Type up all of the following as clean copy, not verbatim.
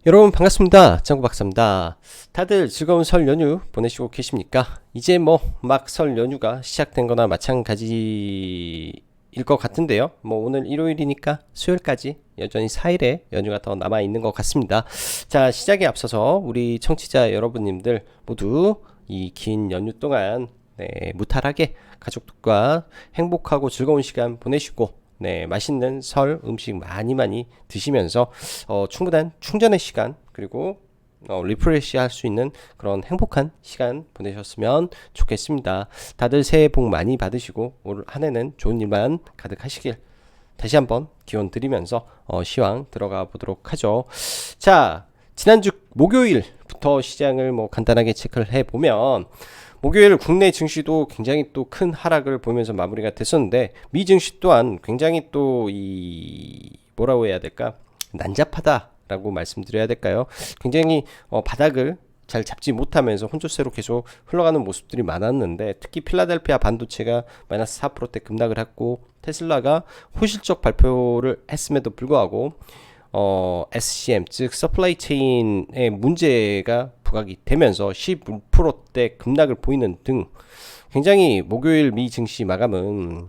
여러분 반갑습니다. 짱구 박사입니다. 다들 즐거운 설 연휴 보내시고 계십니까? 이제 뭐 막 설 연휴가 시작된 거나 마찬가지일 것 같은데요. 뭐 오늘 일요일이니까 수요일까지 여전히 4일의 연휴가 더 남아 있는 것 같습니다. 자, 시작에 앞서서 우리 청취자 여러분님들 모두 이 긴 연휴 동안 무탈하게 가족들과 행복하고 즐거운 시간 보내시고 맛있는 설 음식 많이 많이 드시면서 충분한 충전의 시간 그리고 리프레시 할 수 있는 그런 행복한 시간 보내셨으면 좋겠습니다. 다들 새해 복 많이 받으시고 올 한 해는 좋은 일만 가득하시길 다시 한번 기원 드리면서 시황 들어가 보도록 하죠. 자, 지난주 목요일부터 시장을 뭐 간단하게 체크를 해보면 목요일 국내 증시도 굉장히 또 큰 하락을 보이면서 마무리가 됐었는데 미 증시 또한 굉장히 또 이 뭐라고 해야 될까 난잡하다라고 말씀드려야 될까요? 굉장히 바닥을 잘 잡지 못하면서 혼조세로 계속 흘러가는 모습들이 많았는데 특히 필라델피아 반도체가 마이너스 4%대 급락을 했고 테슬라가 호실적 발표를 했음에도 불구하고 SCM 즉 서플라이 체인의 문제가 부각이 되면서 15%대 급락을 보이는 등 굉장히 목요일 미 증시 마감은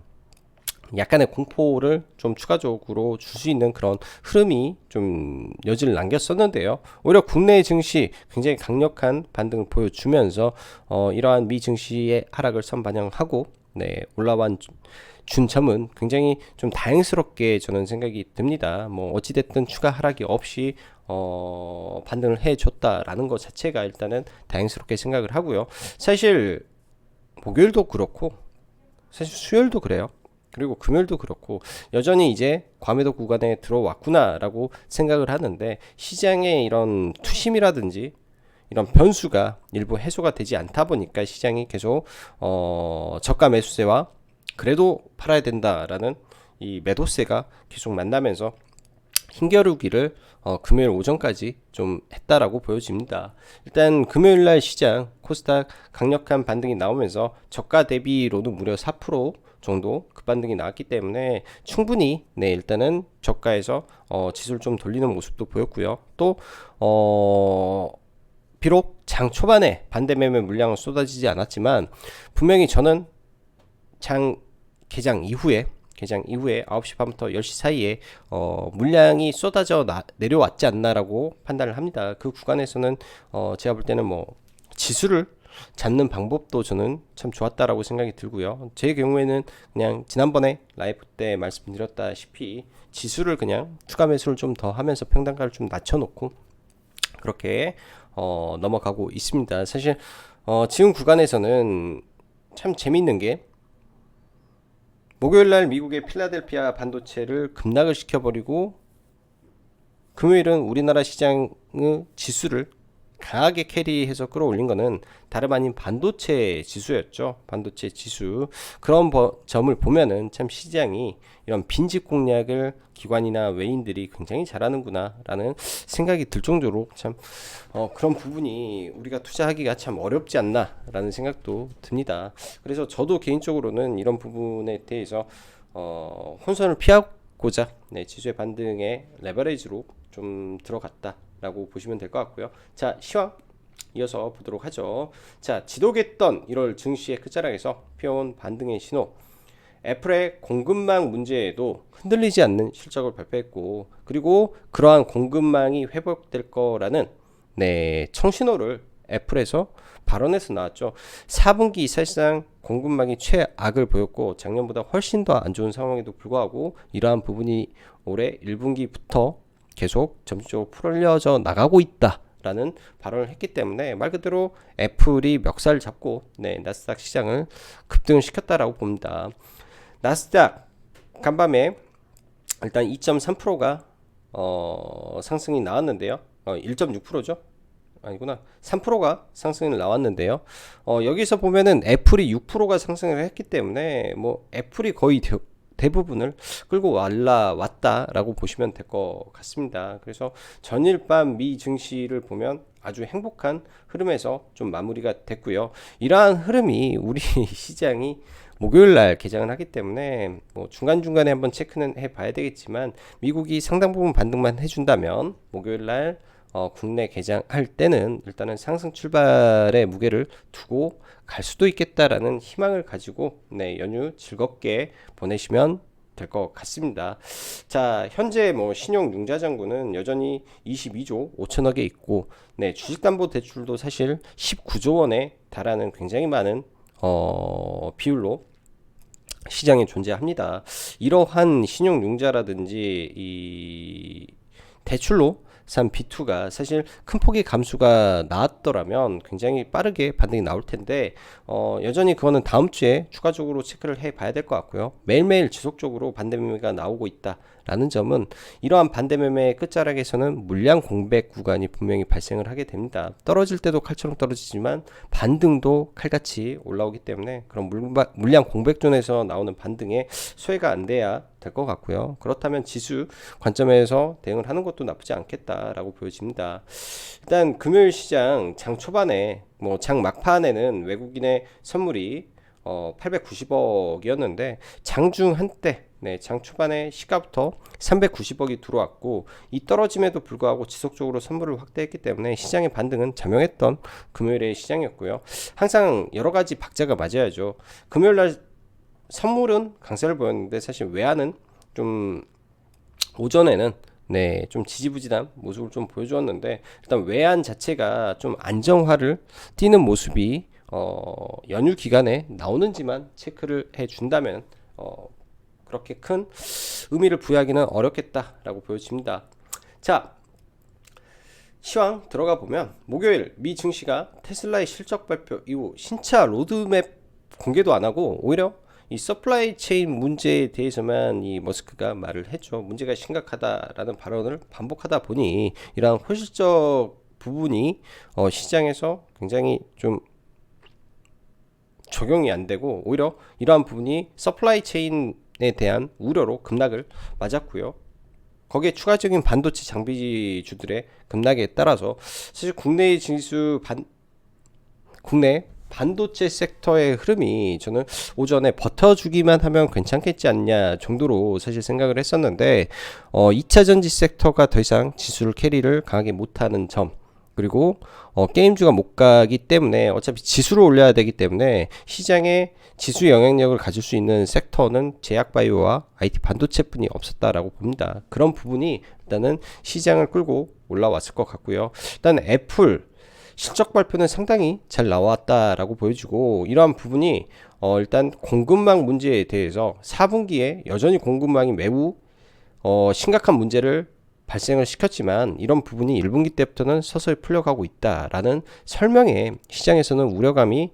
약간의 공포를 좀 추가적으로 줄 수 있는 그런 흐름이 좀 여지를 남겼었는데요. 오히려 국내 증시 굉장히 강력한 반등을 보여주면서 이러한 미 증시의 하락을 선반영하고 올라온 준 점은 굉장히 좀 다행스럽게 저는 생각이 듭니다. 뭐 어찌됐든 추가 하락이 없이 반등을 해줬다라는 것 자체가 일단은 다행스럽게 생각을 하고요. 사실 목요일도 그렇고 사실 수요일도 그래요. 그리고 금요일도 그렇고 여전히 이제 과매도 구간에 들어왔구나라고 생각을 하는데 시장의 이런 투심이라든지 이런 변수가 일부 해소가 되지 않다 보니까 시장이 계속 저가 매수세와 그래도 팔아야 된다라는 이 매도세가 계속 만나면서 힘겨루기를 금요일 오전까지 좀 했다라고 보여집니다. 일단 금요일 날 시장 코스닥 강력한 반등이 나오면서 저가 대비로는 무려 4% 정도 급반등이 나왔기 때문에 충분히 일단은 저가에서 지수를 좀 돌리는 모습도 보였고요. 또 비록 장 초반에 반대 매매 물량은 쏟아지지 않았지만 분명히 저는 장 개장 이후에 9시 반부터 10시 사이에 물량이 쏟아져 내려왔지 않나라고 판단을 합니다. 그 구간에서는 제가 볼 때는 뭐 지수를 잡는 방법도 저는 참 좋았다라고 생각이 들고요. 제 경우에는 그냥 지난번에 라이브 때 말씀드렸다시피 지수를 그냥 추가 매수를 좀 더 하면서 평단가를 좀 낮춰놓고 그렇게 넘어가고 있습니다. 사실 지금 구간에서는 참 재밌는 게 목요일날 미국의 필라델피아 반도체를 급락을 시켜버리고 금요일은 우리나라 시장의 지수를 강하게 캐리해서 끌어올린 거는 다름 아닌 반도체 지수였죠. 반도체 지수. 그런 점을 보면은 참 시장이 이런 빈집 공략을 기관이나 외인들이 굉장히 잘하는구나 라는 생각이 들 정도로 참 그런 부분이 우리가 투자하기가 참 어렵지 않나 라는 생각도 듭니다. 그래서 저도 개인적으로는 이런 부분에 대해서 혼선을 피하고자 지수의 반등에 레버리지로 좀 들어갔다 라고 보시면 될 것 같고요. 자, 시황 이어서 보도록 하죠. 자, 지독했던 1월 증시의 끝자락에서 피어온 반등의 신호. 애플의 공급망 문제에도 흔들리지 않는 실적을 발표했고, 그리고 그러한 공급망이 회복될 거라는 청신호를 애플에서 발언에서 나왔죠. 4분기 사실상 공급망이 최악을 보였고 작년보다 훨씬 더 안 좋은 상황에도 불구하고 이러한 부분이 올해 1분기부터 계속 점진적으로 풀려져 나가고 있다라는 발언을 했기 때문에 말 그대로 애플이 멱살을 잡고 나스닥 시장을 급등을 시켰다라고 봅니다. 나스닥 간밤에 일단 2.3%가 상승이 나왔는데요. 1.6%죠. 아니구나. 3%가 상승을 나왔는데요. 여기서 보면은 애플이 6%가 상승을 했기 때문에 뭐 애플이 거의 대부분을 끌고 왔다라고 보시면 될 것 같습니다. 그래서 전일 밤 미 증시를 보면 아주 행복한 흐름에서 좀 마무리가 됐고요. 이러한 흐름이 우리 시장이 목요일 날 개장을 하기 때문에 뭐 중간중간에 한번 체크는 해봐야 되겠지만 미국이 상당 부분 반등만 해준다면 목요일 날 국내 개장할 때는 일단은 상승 출발의 무게를 두고 갈 수도 있겠다라는 희망을 가지고 네, 연휴 즐겁게 보내시면 될 것 같습니다. 자, 현재 뭐 신용 융자 잔고는 여전히 22조 5천억에 있고, 네, 주식담보대출도 사실 19조 원에 달하는 굉장히 많은 비율로 시장에 존재합니다. 이러한 신용 융자라든지 이 대출로 산 B2가 사실 큰 폭의 감수가 나왔더라면 굉장히 빠르게 반등이 나올 텐데 여전히 그거는 다음 주에 추가적으로 체크를 해 봐야 될 것 같고요. 매일매일 지속적으로 반대 매매가 나오고 있다라는 점은 이러한 반대 매매의 끝자락에서는 물량 공백 구간이 분명히 발생을 하게 됩니다. 떨어질 때도 칼처럼 떨어지지만 반등도 칼같이 올라오기 때문에 그런 물량 공백 존에서 나오는 반등에 소외가 안 돼야 될 것 같고요. 그렇다면 지수 관점에서 대응을 하는 것도 나쁘지 않겠다라고 보여집니다. 일단 금요일 시장 장 초반에 뭐 장 막판에는 외국인의 선물이 890억이었는데 장중 한때 네, 장 초반에 시가부터 390억이 들어왔고 이 떨어짐에도 불구하고 지속적으로 선물을 확대했기 때문에 시장의 반등은 자명했던 금요일의 시장이었고요. 항상 여러 가지 박자가 맞아야죠. 금요일 날 선물은 강세를 보였는데 사실 외환은 좀 오전에는 네, 좀 지지부진한 모습을 좀 보여주었는데 일단 외환 자체가 좀 안정화를 띠는 모습이 연휴 기간에 나오는지만 체크를 해준다면 그렇게 큰 의미를 부여하기는 어렵겠다라고 보여집니다. 자, 시황 들어가 보면 목요일 미 증시가 테슬라의 실적 발표 이후 신차 로드맵 공개도 안 하고 오히려 이 서플라이 체인 문제에 대해서만 이 머스크가 말을 했죠. 문제가 심각하다라는 발언을 반복하다 보니 이러한 호실적 부분이 시장에서 굉장히 좀 적용이 안 되고 오히려 이러한 부분이 서플라이 체인에 대한 우려로 급락을 맞았고요. 거기에 추가적인 반도체 장비주들의 급락에 따라서 사실 국내 지수 국내 반도체 섹터의 흐름이 저는 오전에 버텨주기만 하면 괜찮겠지 않냐 정도로 사실 생각을 했었는데 2차 전지 섹터가 더 이상 지수를 캐리를 강하게 못하는 점 그리고 게임주가 못 가기 때문에 어차피 지수를 올려야 되기 때문에 시장에 지수 영향력을 가질 수 있는 섹터는 제약바이오와 IT 반도체뿐이 없었다라고 봅니다. 그런 부분이 일단은 시장을 끌고 올라왔을 것 같고요. 일단 애플 실적 발표는 상당히 잘 나왔다라고 보여지고 이러한 부분이 일단 공급망 문제에 대해서 4분기에 여전히 공급망이 매우 심각한 문제를 발생을 시켰지만 이런 부분이 1분기 때부터는 서서히 풀려가고 있다라는 설명에 시장에서는 우려감이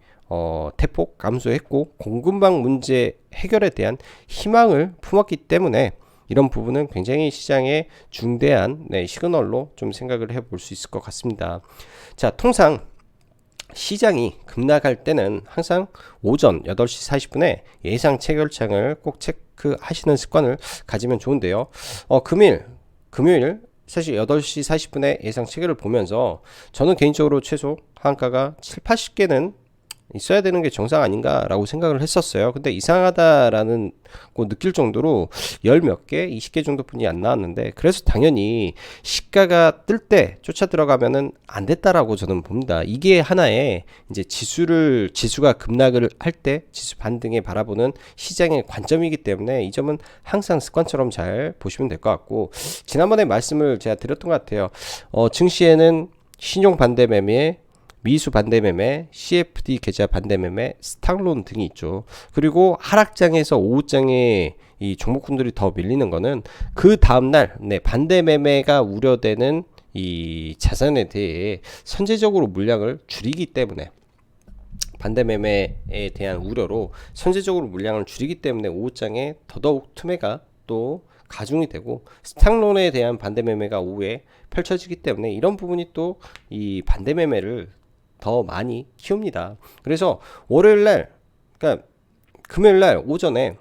대폭 감소했고 공급망 문제 해결에 대한 희망을 품었기 때문에 이런 부분은 굉장히 시장의 중대한 시그널로 좀 생각을 해볼 수 있을 것 같습니다. 자, 통상 시장이 급락할 때는 항상 오전 8시 40분에 예상 체결창을 꼭 체크하시는 습관을 가지면 좋은데요. 금요일 사실 8시 40분에 예상 체결을 보면서 저는 개인적으로 최소 하한가가 7, 80개는 있어야 되는 게 정상 아닌가라고 생각을 했었어요. 근데 이상하다라는 거 느낄 정도로 10몇 개, 20개 정도뿐이 안 나왔는데 그래서 당연히 시가가 뜰 때 쫓아 들어가면은 안 됐다라고 저는 봅니다. 이게 하나의 이제 지수가 급락을 할 때 지수 반등에 바라보는 시장의 관점이기 때문에 이 점은 항상 습관처럼 잘 보시면 될 것 같고 지난번에 말씀을 제가 드렸던 것 같아요. 증시에는 신용 반대 매매 미수 반대매매, CFD 계좌 반대매매, 스탁론 등이 있죠. 그리고 하락장에서 오후장에 이 종목군들이 더 밀리는 거는 그 다음날 반대매매가 우려되는 이 자산에 대해 선제적으로 물량을 줄이기 때문에 반대매매에 대한 우려로 선제적으로 물량을 줄이기 때문에 오후장에 더더욱 투매가 또 가중이 되고 스탁론에 대한 반대매매가 오후에 펼쳐지기 때문에 이런 부분이 또 이 반대매매를 더 많이 키웁니다. 그래서 월요일날, 그러니까 금요일날 오전에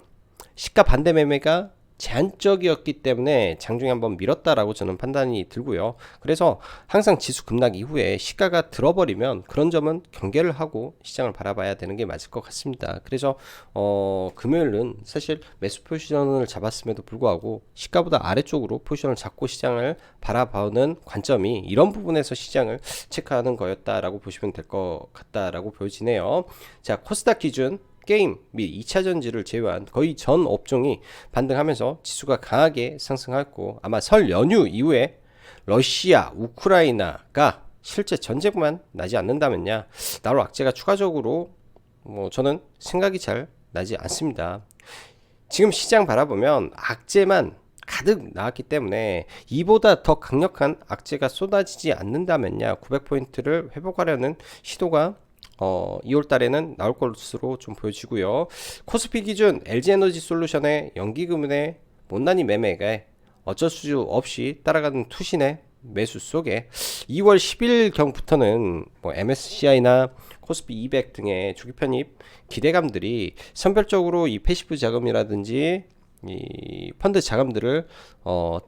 시가 반대 매매가 제한적이었기 때문에 장중에 한번 밀었다라고 저는 판단이 들고요. 그래서 항상 지수 급락 이후에 시가가 들어버리면 그런 점은 경계를 하고 시장을 바라봐야 되는 게 맞을 것 같습니다. 그래서 금요일은 사실 매수 포지션을 잡았음에도 불구하고 시가보다 아래쪽으로 포지션을 잡고 시장을 바라보는 관점이 이런 부분에서 시장을 체크하는 거였다라고 보시면 될 것 같다라고 보여지네요. 자, 코스닥 기준 게임 및 2차전지를 제외한 거의 전 업종이 반등하면서 지수가 강하게 상승했고, 아마 설 연휴 이후에 러시아, 우크라이나가 실제 전쟁만 나지 않는다면야 나올 악재가 추가적으로 저는 생각이 잘 나지 않습니다. 지금 시장 바라보면 악재만 가득 나왔기 때문에 이보다 더 강력한 악재가 쏟아지지 않는다면야 900포인트를 회복하려는 시도가 2월 달에는 나올 것으로 좀 보여지고요. 코스피 기준 LG에너지솔루션의 연기금의 못난이 매매가 어쩔 수 없이 따라가는 투신의 매수 속에 2월 10일경부터는 MSCI나 코스피 200 등의 주기 편입 기대감들이 선별적으로 이 패시브 자금이라든지 이 펀드 자금들을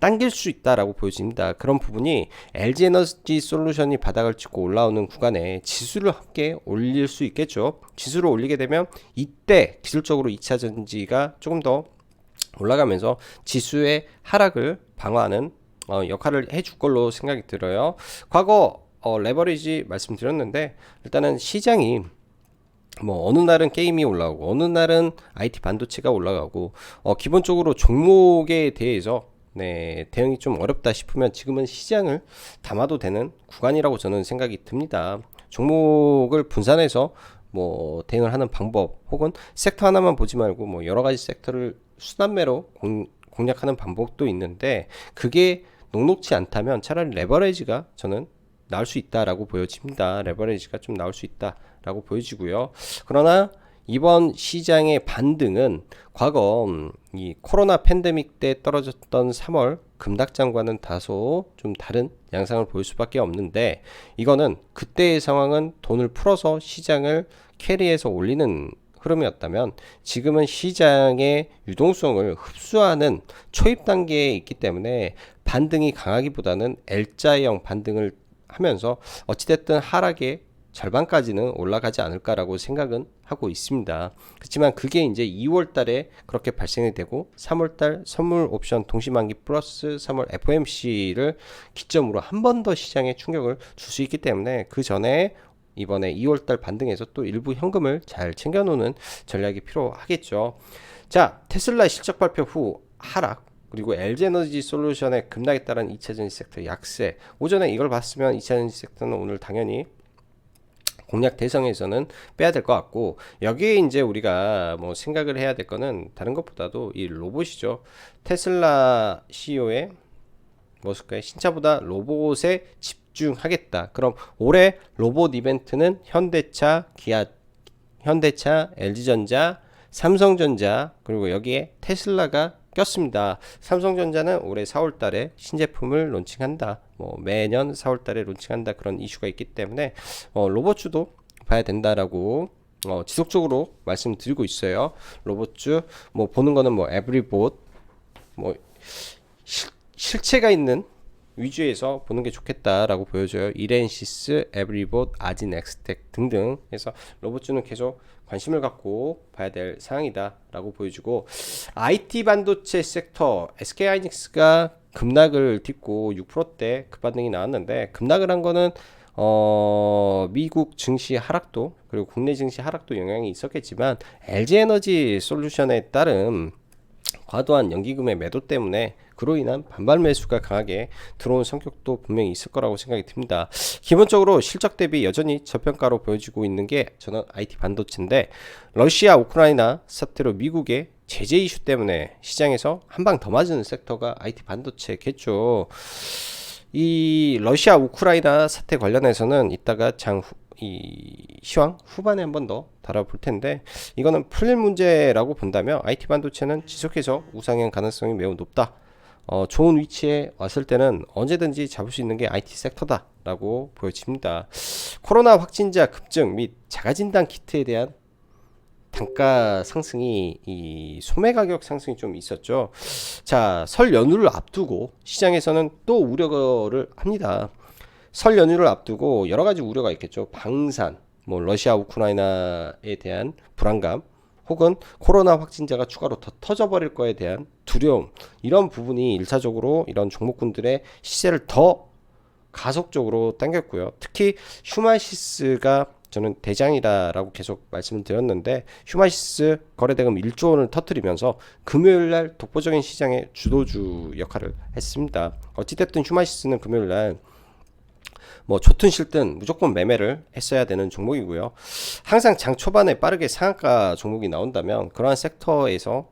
당길 수 있다라고 보여집니다. 그런 부분이 LG에너지 솔루션이 바닥을 찍고 올라오는 구간에 지수를 함께 올릴 수 있겠죠. 지수를 올리게 되면 이때 기술적으로 2차 전지가 조금 더 올라가면서 지수의 하락을 방어하는 역할을 해줄 걸로 생각이 들어요. 과거 레버리지 말씀드렸는데, 일단은 시장이 어느 날은 게임이 올라오고 어느 날은 IT 반도체가 올라가고 기본적으로 종목에 대해서 대응이 좀 어렵다 싶으면 지금은 시장을 담아도 되는 구간이라고 저는 생각이 듭니다. 종목을 분산해서 대응을 하는 방법, 혹은 섹터 하나만 보지 말고 여러 가지 섹터를 순환매로 공략하는 방법도 있는데, 그게 녹록지 않다면 차라리 레버리지가 저는 나올 수 있다라고 보여집니다. 레버리지가 좀 나올 수 있다라고 보여지고요. 그러나 이번 시장의 반등은 과거 이 코로나 팬데믹 때 떨어졌던 3월 급락장과는 다소 좀 다른 양상을 보일 수밖에 없는데, 이거는 그때의 상황은 돈을 풀어서 시장을 캐리해서 올리는 흐름이었다면, 지금은 시장의 유동성을 흡수하는 초입 단계에 있기 때문에 반등이 강하기보다는 L자형 반등을 하면서 어찌됐든 하락의 절반까지는 올라가지 않을까라고 생각은 하고 있습니다. 그렇지만 그게 이제 2월 달에 그렇게 발생이 되고 3월 달 선물 옵션 동시만기 플러스 3월 FOMC를 기점으로 한 번 더 시장에 충격을 줄 수 있기 때문에, 그 전에 이번에 2월 달 반등에서 또 일부 현금을 잘 챙겨 놓는 전략이 필요하겠죠. 자, 테슬라 실적 발표 후 하락, 그리고 LG에너지 솔루션의 급락에 따른 2차전지 섹터 약세. 오전에 이걸 봤으면 2차전지 섹터는 오늘 당연히 공략 대상에서는 빼야 될 것 같고, 여기에 이제 우리가 생각을 해야 될 거는 다른 것보다도 이 로봇이죠. 테슬라 CEO의 머스크의 신차보다 로봇에 집중하겠다. 그럼 올해 로봇 이벤트는 현대차, 기아, 현대차, LG전자, 삼성전자, 그리고 여기에 테슬라가 꼈습니다. 삼성전자는 올해 4월 달에 신제품을 론칭한다. 매년 4월 달에 론칭한다. 그런 이슈가 있기 때문에 로봇주도 봐야 된다라고 지속적으로 말씀드리고 있어요. 로봇주 보는 거는 에브리봇 실체가 있는 위주에서 보는 게 좋겠다라고 보여져요. 이렌시스, 에브리봇, 아진엑스텍 등등 해서 로봇주는 계속 관심을 갖고 봐야 될 상황이다 라고 보여주고, IT 반도체 섹터 SK하이닉스가 급락을 딛고 6%대 급반등이 나왔는데, 급락을 한 거는 미국 증시 하락도 그리고 국내 증시 하락도 영향이 있었겠지만, LG에너지 솔루션에 따른 과도한 연기금의 매도 때문에 그로 인한 반발 매수가 강하게 들어온 성격도 분명히 있을 거라고 생각이 듭니다. 기본적으로 실적 대비 여전히 저평가로 보여지고 있는 게 저는 IT 반도체인데, 러시아 우크라이나 사태로 미국의 제재 이슈 때문에 시장에서 한 방 더 맞은 섹터가 IT 반도체겠죠. 이 러시아 우크라이나 사태 관련해서는 이따가 이 시황 후반에 한 번 더 다뤄볼 텐데, 이거는 풀릴 문제라고 본다면 IT 반도체는 지속해서 우상향 가능성이 매우 높다. 좋은 위치에 왔을 때는 언제든지 잡을 수 있는 게 IT 섹터다 라고 보여집니다. 코로나 확진자 급증 및 자가진단 키트에 대한 단가 상승이 이 소매 가격 상승이 좀 있었죠. 자, 설 연휴를 앞두고 시장에서는 또 우려를 합니다. 설 연휴를 앞두고 여러 가지 우려가 있겠죠. 방산, 뭐 러시아 우크라이나에 대한 불안감, 혹은 코로나 확진자가 추가로 더 터져버릴 거에 대한 두려움, 이런 부분이 일차적으로 이런 종목군들의 시세를 더 가속적으로 당겼고요. 특히 휴마시스가 저는 대장이다라고 계속 말씀을 드렸는데, 휴마시스 거래대금 1조 원을 터뜨리면서 금요일날 독보적인 시장의 주도주 역할을 했습니다. 어찌됐든 휴마시스는 금요일날 뭐 좋든 싫든 무조건 매매를 했어야 되는 종목이고요. 항상 장 초반에 빠르게 상한가 종목이 나온다면 그러한 섹터에서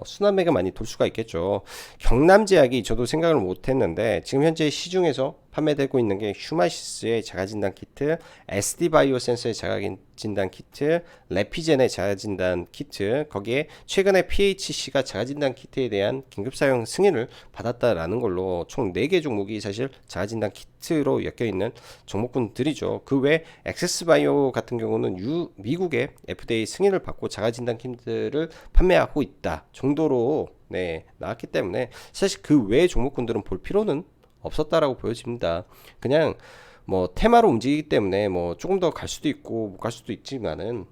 순환매가 많이 돌 수가 있겠죠. 경남제약이 저도 생각을 못했는데 지금 현재 시중에서 판매되고 있는 게 휴마시스의 자가진단 키트, SD바이오센서의 자가진단 키트, 레피젠의 자가진단 키트, 거기에 최근에 PHC가 자가진단 키트에 대한 긴급사용 승인을 받았다라는 걸로 총 4개 종목이 사실 자가진단 키트로 엮여있는 종목군들이죠. 그 외 엑세스바이오 같은 경우는 미국의 FDA 승인을 받고 자가진단 키트를 판매하고 있다 정도로 나왔기 때문에 사실 그 외 종목군들은 볼 필요는 없었다라고 보여집니다. 그냥 뭐 테마로 움직이기 때문에 뭐 조금 더 갈 수도 있고 못 갈 수도 있지만은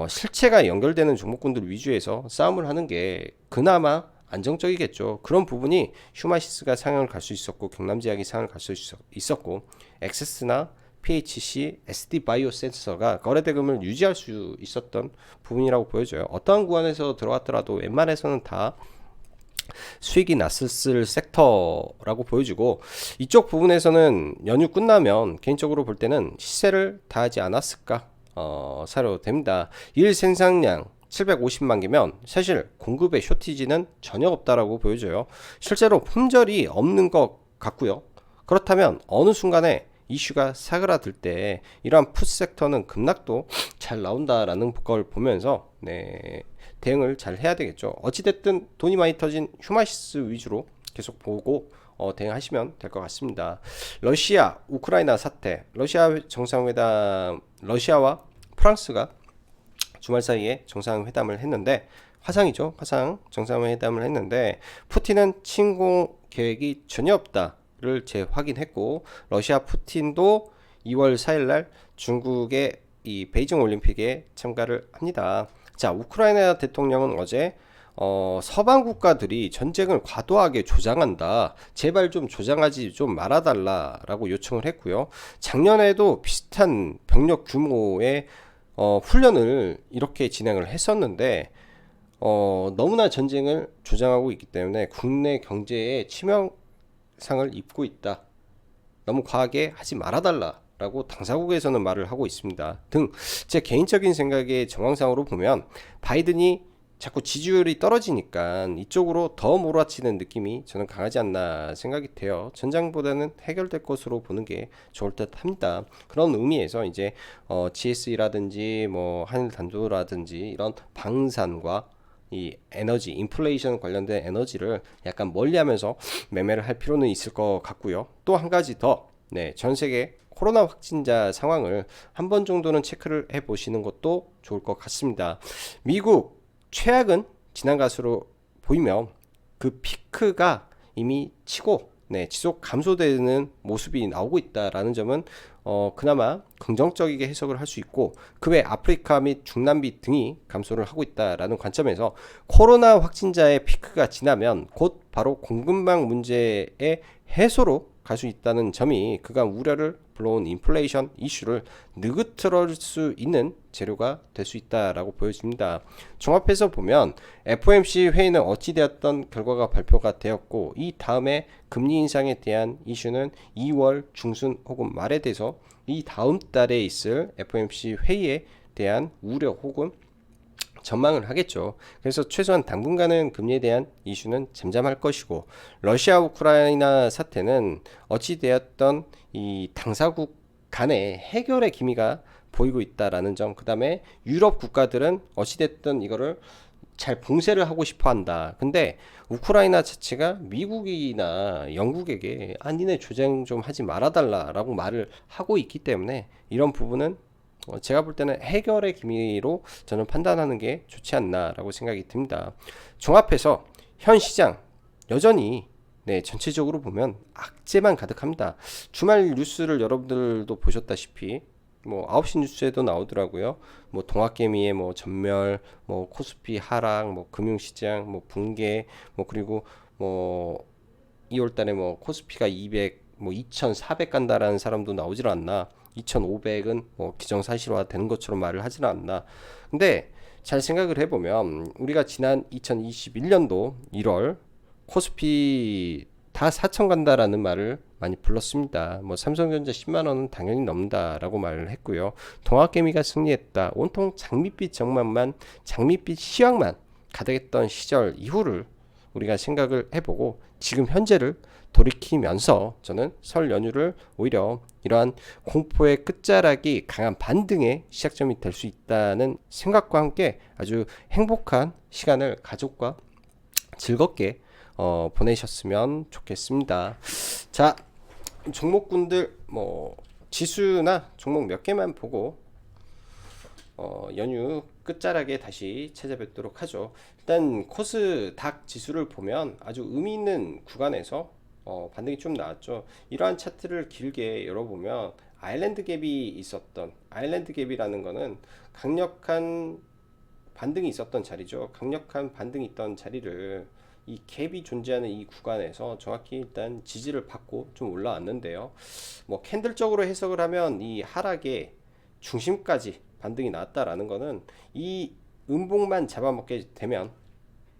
실체가 연결되는 종목군들 위주에서 싸움을 하는 게 그나마 안정적이겠죠. 그런 부분이 휴마시스가 상향을 갈 수 있었고 경남제약이 상향을 갈 수 있었고 엑세스나 PHC, SD바이오센서가 거래대금을 유지할 수 있었던 부분이라고 보여져요. 어떠한 구간에서 들어왔더라도 웬만해서는 다 수익이 났을 섹터라고 보여지고, 이쪽 부분에서는 연휴 끝나면 개인적으로 볼 때는 시세를 다하지 않았을까 사려 됩니다. 일 생산량 750만 개면 사실 공급의 쇼티지는 전혀 없다라고 보여져요. 실제로 품절이 없는 것 같고요. 그렇다면 어느 순간에 이슈가 사그라들 때 이러한 푸드 섹터는 급락도 잘 나온다라는 걸 보면서 대응을 잘 해야 되겠죠. 어찌됐든 돈이 많이 터진 휴마시스 위주로 계속 보고 대응하시면 될 것 같습니다. 러시아 우크라이나 사태, 러시아 정상회담, 러시아와 프랑스가 주말 사이에 정상회담을 했는데, 화상이죠. 화상 정상회담을 했는데 푸틴은 침공 계획이 전혀 없다를 재확인했고, 러시아 푸틴도 2월 4일날 중국의 이 베이징 올림픽에 참가를 합니다. 자, 우크라이나 대통령은 어제 서방 국가들이 전쟁을 과도하게 조장한다, 제발 좀 조장하지 좀 말아달라라고 요청을 했고요. 작년에도 비슷한 병력 규모의 훈련을 이렇게 진행을 했었는데 너무나 전쟁을 조장하고 있기 때문에 국내 경제에 치명상을 입고 있다, 너무 과하게 하지 말아달라 라고 당사국에서는 말을 하고 있습니다 등. 제 개인적인 생각의 정황상으로 보면 바이든이 자꾸 지지율이 떨어지니까 이쪽으로 더 몰아치는 느낌이 저는 강하지 않나 생각이 돼요. 전장보다는 해결될 것으로 보는 게 좋을 듯 합니다. 그런 의미에서 이제 GS라든지 뭐 한일단조라든지 이런 방산과 이 에너지, 인플레이션 관련된 에너지를 약간 멀리하면서 매매를 할 필요는 있을 것 같고요. 또 한 가지 더, 전 세계 코로나 확진자 상황을 한 번 정도는 체크를 해 보시는 것도 좋을 것 같습니다. 미국 최악은 지난 것으로 보이며 그 피크가 이미 치고 지속 감소되는 모습이 나오고 있다라는 점은 그나마 긍정적이게 해석을 할 수 있고, 그 외 아프리카 및 중남미 등이 감소를 하고 있다라는 관점에서 코로나 확진자의 피크가 지나면 곧 바로 공급망 문제의 해소로 갈 수 있다는 점이 그간 우려를 불러온 인플레이션 이슈를 느그트릴 수 있는 재료가 될 수 있다라고 보여집니다. 종합해서 보면 FOMC 회의는 어찌되었던 결과가 발표가 되었고, 이 다음에 금리 인상에 대한 이슈는 2월 중순 혹은 말에 돼서 이 다음 달에 있을 FOMC 회의에 대한 우려 혹은 전망을 하겠죠. 그래서 최소한 당분간은 금리에 대한 이슈는 잠잠할 것이고, 러시아 우크라이나 사태는 어찌되었던 이 당사국 간의 해결의 기미가 보이고 있다라는 점, 그 다음에 유럽 국가들은 어찌됐든 이거를 잘 봉쇄를 하고 싶어 한다. 근데 우크라이나 자체가 미국이나 영국에게 니네 조장 좀 하지 말아달라 라고 말을 하고 있기 때문에 이런 부분은 제가 볼 때는 해결의 기미로 저는 판단하는 게 좋지 않나라고 생각이 듭니다. 종합해서 현 시장 여전히 전체적으로 보면 악재만 가득합니다. 주말 뉴스를 여러분들도 보셨다시피 뭐 9시 뉴스에도 나오더라고요. 뭐 동학개미의 뭐 전멸, 뭐 코스피 하락, 뭐 금융시장 뭐 붕괴, 뭐 그리고 뭐 2월 달에 뭐 코스피가 200, 뭐 2,400 간다라는 사람도 나오질 않나. 2,500은 뭐 기정사실화 되는 것처럼 말을 하질 않나. 근데 잘 생각을 해보면 우리가 지난 2021년도 1월 코스피 다 4천 간다라는 말을 많이 불렀습니다. 뭐 삼성전자 10만 원은 당연히 넘는다라고 말을 했고요. 동학개미가 승리했다. 온통 장밋빛 정만만, 장밋빛 시황만 가득했던 시절 이후를 우리가 생각을 해보고 지금 현재를 돌이키면서 저는 설 연휴를 오히려 이러한 공포의 끝자락이 강한 반등의 시작점이 될 수 있다는 생각과 함께 아주 행복한 시간을 가족과 즐겁게 보내셨으면 좋겠습니다. 자, 종목군들 뭐 지수나 종목 몇 개만 보고 연휴 끝자락에 다시 찾아뵙도록 하죠. 일단 코스닥 지수를 보면 아주 의미 있는 구간에서 반등이 좀 나왔죠. 이러한 차트를 길게 열어보면 아일랜드 갭이 있었던, 아일랜드 갭이라는 거는 강력한 반등이 있었던 자리죠. 강력한 반등이 있던 자리를 이 갭이 존재하는 이 구간에서 정확히 일단 지지를 받고 좀 올라왔는데요. 뭐 캔들적으로 해석을 하면 이 하락의 중심까지 반등이 나왔다라는 거는 이 음봉만 잡아먹게 되면,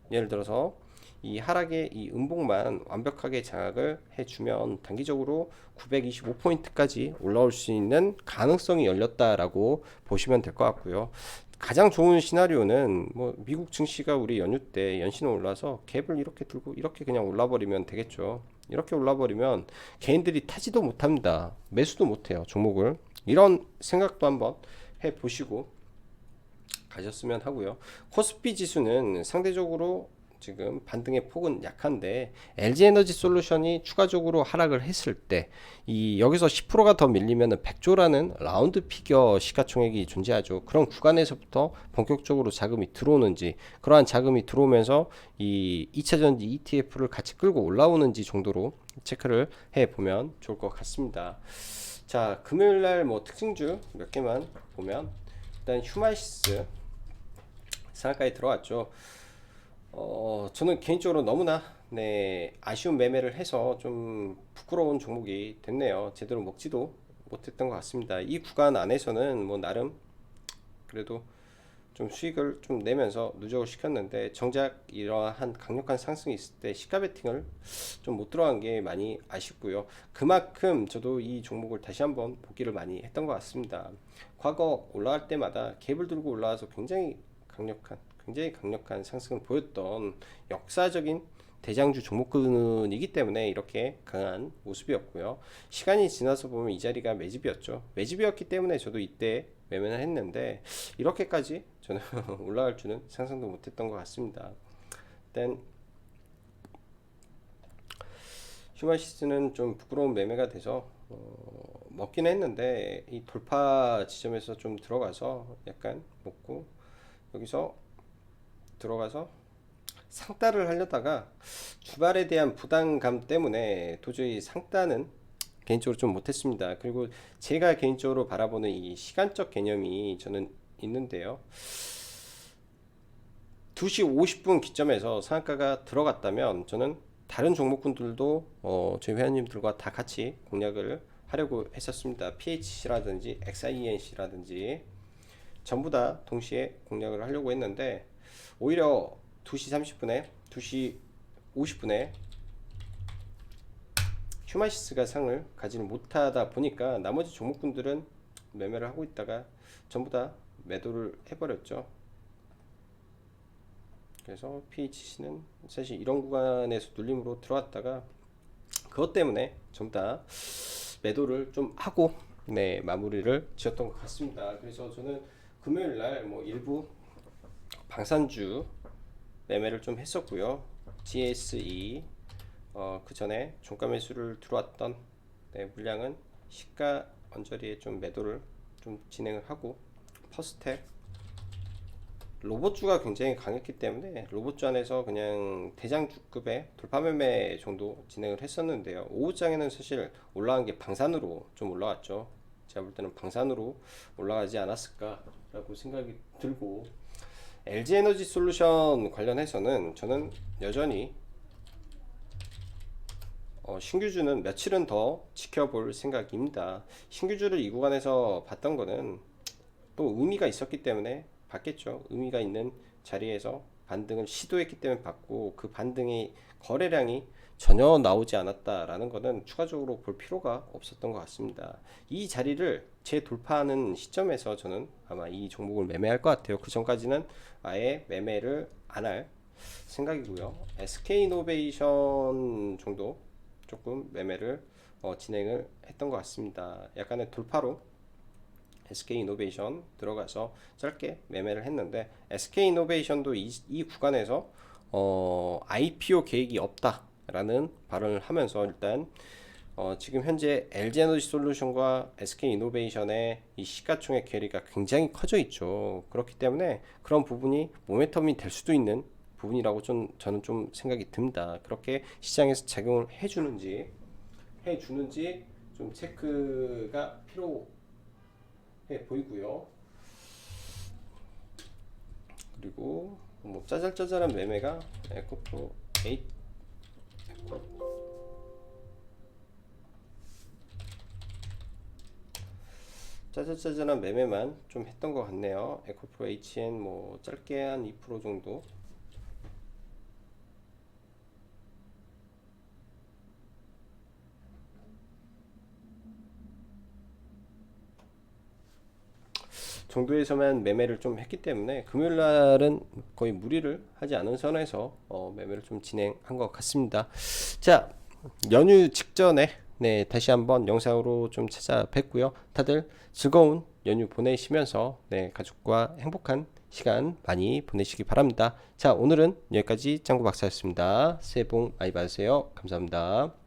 예를 들어서 이 하락의 이 음봉만 완벽하게 장악을 해주면 단기적으로 925포인트까지 올라올 수 있는 가능성이 열렸다라고 보시면 될 것 같고요. 가장 좋은 시나리오는 뭐 미국 증시가 우리 연휴 때 연신을 올라서 갭을 이렇게 들고 이렇게 그냥 올라버리면 되겠죠. 이렇게 올라버리면 개인들이 타지도 못합니다. 매수도 못해요, 종목을. 이런 생각도 한번 해보시고 가셨으면 하고요. 코스피 지수는 상대적으로 지금 반등의 폭은 약한데 LG에너지 솔루션이 추가적으로 하락을 했을 때 이 여기서 10%가 더 밀리면 100조라는 라운드 피겨 시가총액이 존재하죠. 그런 구간에서부터 본격적으로 자금이 들어오는지, 그러한 자금이 들어오면서 이 2차전지 ETF를 같이 끌고 올라오는지 정도로 체크를 해보면 좋을 것 같습니다. 자, 금요일날 뭐 특징주 몇 개만 보면 일단 휴마시스 상한가에 들어왔죠. 저는 개인적으로 너무나 아쉬운 매매를 해서 좀 부끄러운 종목이 됐네요. 제대로 먹지도 못했던 것 같습니다. 이 구간 안에서는 뭐 나름 그래도 좀 수익을 좀 내면서 누적을 시켰는데 정작 이러한 강력한 상승이 있을 때 시가 베팅을 좀 못 들어간 게 많이 아쉽고요. 그만큼 저도 이 종목을 다시 한번 보기를 많이 했던 것 같습니다. 과거 올라갈 때마다 갭을 들고 올라와서 굉장히 강력한 상승을 보였던 역사적인 대장주 종목군이기 때문에 이렇게 강한 모습이었고요. 시간이 지나서 보면 이 자리가 매집이었죠. 매집이었기 때문에 저도 이때 매매를 했는데 이렇게까지 저는 올라갈 줄은 상상도 못했던 것 같습니다. 일단 휴마시스는 좀 부끄러운 매매가 돼서 먹긴 했는데 이 돌파 지점에서 좀 들어가서 약간 먹고 여기서 들어가서 상따를 하려다가 주말에 대한 부담감 때문에 도저히 상따는 개인적으로 좀 못했습니다. 그리고 제가 개인적으로 바라보는 이 시간적 개념이 저는 있는데요. 2시 50분 기점에서 상한가가 들어갔다면 저는 다른 종목군들도 저희 회원님들과 다 같이 공략을 하려고 했었습니다. PHC라든지 XINC라든지 전부 다 동시에 공략을 하려고 했는데 오히려 2시 30분에 2시 50분에 휴마시스가 상을 가지는 못하다 보니까 나머지 종목군들은 매매를 하고 있다가 전부 다 매도를 해버렸죠. 그래서 PHC는 사실 이런 구간에서 눌림으로 들어왔다가 그것 때문에 전부 다 매도를 좀 하고 마무리를 지었던 것 같습니다. 그래서 저는 금요일날 뭐 일부 방산주 매매를 좀 했었고요. GSE 그 전에 종가 매수를 들어왔던 물량은 시가 언저리에 좀 매도를 좀 진행을 하고, 퍼스텍 로봇주가 굉장히 강했기 때문에 로봇주 안에서 그냥 대장주급의 돌파 매매 정도 진행을 했었는데요. 오후장에는 사실 올라간 게 방산으로 좀 올라왔죠. 제가 볼 때는 방산으로 올라가지 않았을까라고 생각이 들고, LG에너지 솔루션 관련해서는 저는 여전히 신규주는 며칠은 더 지켜볼 생각입니다. 신규주를 이 구간에서 봤던 거는 또 의미가 있었기 때문에 봤겠죠. 의미가 있는 자리에서 반등을 시도했기 때문에 봤고, 그 반등이 거래량이 전혀 나오지 않았다라는 것은 추가적으로 볼 필요가 없었던 것 같습니다. 이 자리를 재돌파하는 시점에서 저는 아마 이 종목을 매매할 것 같아요. 그 전까지는 아예 매매를 안 할 생각이고요. SK이노베이션 정도 조금 매매를 진행을 했던 것 같습니다. 약간의 돌파로 SK이노베이션 들어가서 짧게 매매를 했는데, SK이노베이션도 이 구간에서 IPO 계획이 없다라는 발언을 하면서 일단 지금 현재 LG에너지솔루션과 SK이노베이션의 이 시가총액 괴리가 굉장히 커져 있죠. 그렇기 때문에 그런 부분이 모멘텀이 될 수도 있는 부분이라고 저는 좀 생각이 듭니다. 그렇게 시장에서 작용을 해주는지 좀 체크가 필요해 보이고요. 그리고 뭐 짜잘짜잘한 매매가 에코프로 8 짜잘짜잘한 매매만 좀 했던 것 같네요. 에코프로 HN 뭐 짧게 한 2% 정도. 정도에서만 매매를 좀 했기 때문에 금요일 날은 거의 무리를 하지 않은 선에서 매매를 좀 진행한 것 같습니다. 자, 연휴 직전에 다시 한번 영상으로 좀 찾아뵙고요. 다들 즐거운 연휴 보내시면서 가족과 행복한 시간 많이 보내시기 바랍니다. 자, 오늘은 여기까지 짱구 박사였습니다. 새해 복 많이 받으세요. 감사합니다.